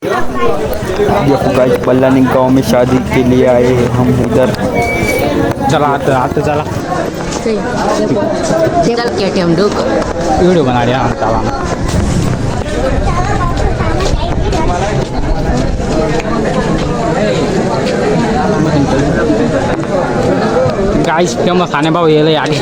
देखो गाइस, पल्लानी गांव में शादी के लिए आए हैं हम इधर। चला आते चला चल KTM ढूक वीडियो बना रहे हम चला गाइस फेमस खाने भाव ये ले आगे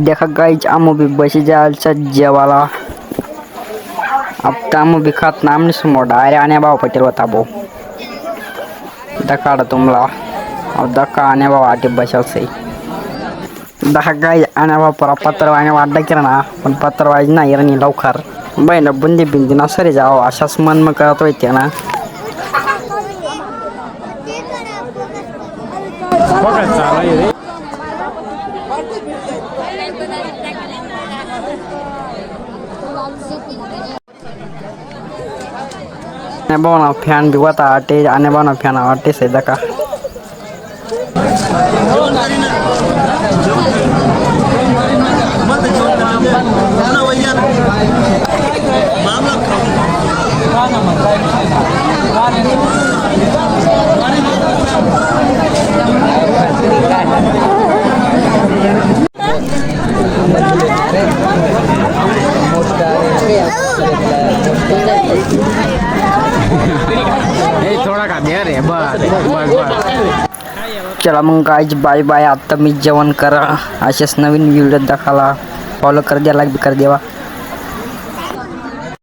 देखा गाइज आमो भी बसी जायचा जेवाला आता आमो भी खात नाम नहीं समोर डायरे आने भाव पटेल होता बो दकाड तुमला अब दका आने भाव आटे बसल से दहा गाइज आने भाव पर पत्र वाने वाड्डा किरणा पण पत्र वाज ना इरनी लवकर बैन बुंदी बिंदी ना सरी जाओ अशाच मन में करत होते ना बोना फैन भी होता आटे आने बोना फैन आटे से दका चला मग गाइज बाय बाय. आता मी जेवण करा. असेच नवीन व्हिडिओ दाखवायला फॉलो कर द्या, लाईक कर देवा.